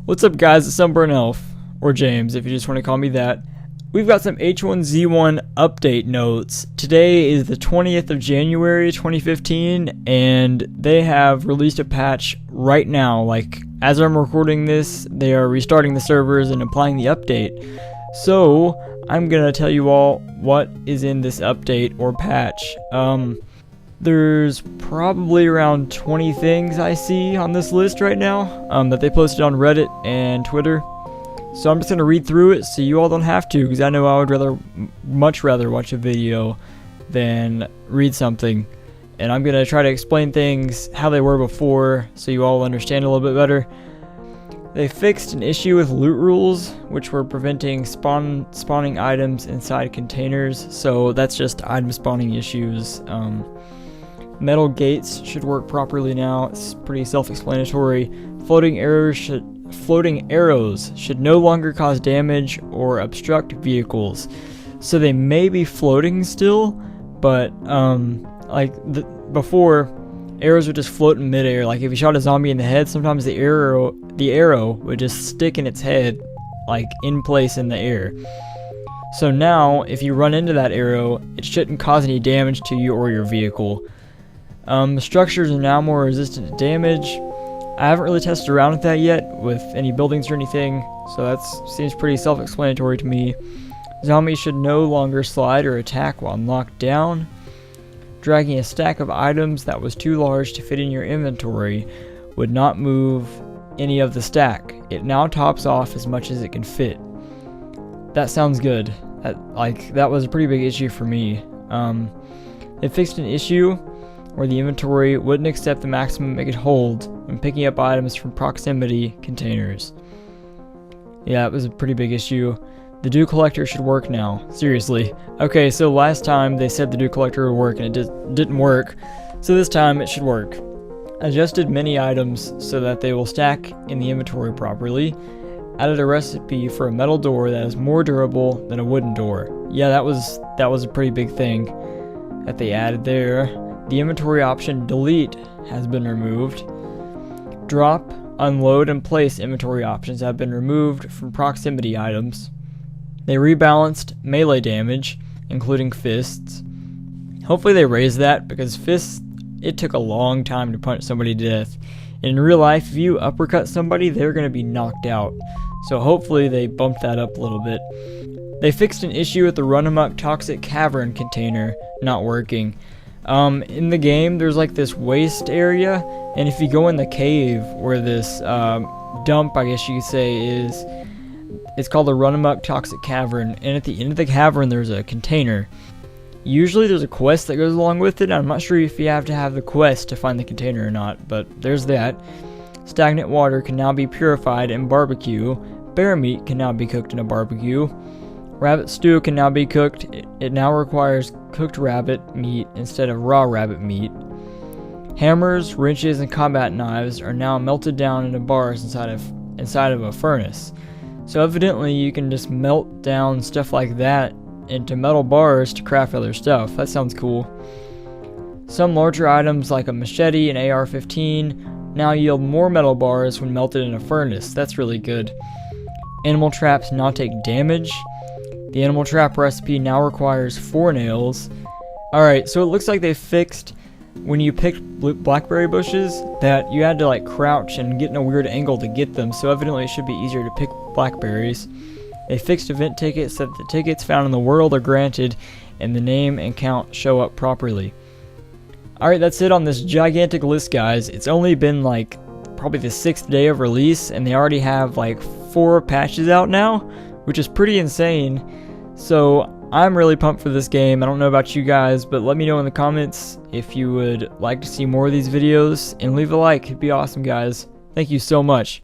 What's up guys, it's SUNBURNTELF, or James if you just want to call me that. We've got some H1Z1 update notes. Today is the 20th of January 2015 and they have released a patch right now. Like, as I'm recording this, they are restarting the servers and applying the update. So, I'm gonna tell you all what is in this update or patch. There's probably around 20 things I see on this list right now that they posted on Reddit and Twitter. So I'm just going to read through it so you all don't have to, because I know I would much rather watch a video than read something. And I'm going to try to explain things how they were before so you all understand a little bit better. They fixed an issue with loot rules, which were preventing spawning items inside containers. So that's just item spawning issues. Metal gates should work properly now. It's pretty self-explanatory. Floating arrows should no longer cause damage or obstruct vehicles. So they may be floating still, but before, arrows would just float in midair. Like if you shot a zombie in the head, sometimes the arrow would just stick in its head, like in place in the air. So now, if you run into that arrow, it shouldn't cause any damage to you or your vehicle. Structures are now more resistant to damage. I haven't really tested around with that yet, with any buildings or anything, so that seems pretty self-explanatory to me. Zombies should no longer slide or attack while knocked down. Dragging a stack of items that was too large to fit in your inventory would not move any of the stack. It now tops off as much as it can fit. That sounds good. That was a pretty big issue for me. It fixed an issue where the inventory wouldn't accept the maximum it could hold when picking up items from proximity containers. Yeah, it was a pretty big issue. The dew collector should work now. Seriously. Okay, so last time they said the dew collector would work and it didn't work. So this time it should work. Adjusted many items so that they will stack in the inventory properly. Added a recipe for a metal door that is more durable than a wooden door. Yeah, that was a pretty big thing that they added there. The inventory option delete has been removed. Drop, unload, and place inventory options have been removed from proximity items. They rebalanced melee damage, including fists. Hopefully they raised that, because fists, it took a long time to punch somebody to death. In real life, if you uppercut somebody, they're going to be knocked out. So hopefully they bumped that up a little bit. They fixed an issue with the run-amok toxic cavern container not working. In the game, there's like this waste area, and if you go in the cave where this dump, I guess you could say, is, it's called the run-amok toxic cavern, and at the end of the cavern there's a container. Usually there's a quest that goes along with it. I'm not sure if you have to have the quest to find the container or not, but there's that. Stagnant water can now be purified in barbecue. Bear meat can now be cooked in a barbecue. Rabbit stew can now be cooked. It now requires cooked rabbit meat instead of raw rabbit meat. Hammers, wrenches, and combat knives are now melted down into bars inside of a furnace. So evidently you can just melt down stuff like that into metal bars to craft other stuff. That sounds cool. Some larger items like a machete and AR-15 now yield more metal bars when melted in a furnace. That's really good. Animal traps now take damage. The animal trap recipe now requires 4 nails. Alright, so it looks like they fixed when you picked blackberry bushes that you had to like crouch and get in a weird angle to get them, so evidently it should be easier to pick blackberries. They fixed event tickets so that the tickets found in the world are granted and the name and count show up properly. Alright, that's it on this gigantic list, guys. It's only been like probably the 6th day of release and they already have like 4 patches out now, which is pretty insane. So I'm really pumped for this game. I don't know about you guys, but let me know in the comments if you would like to see more of these videos, and leave a like. It'd be awesome, guys. Thank you so much.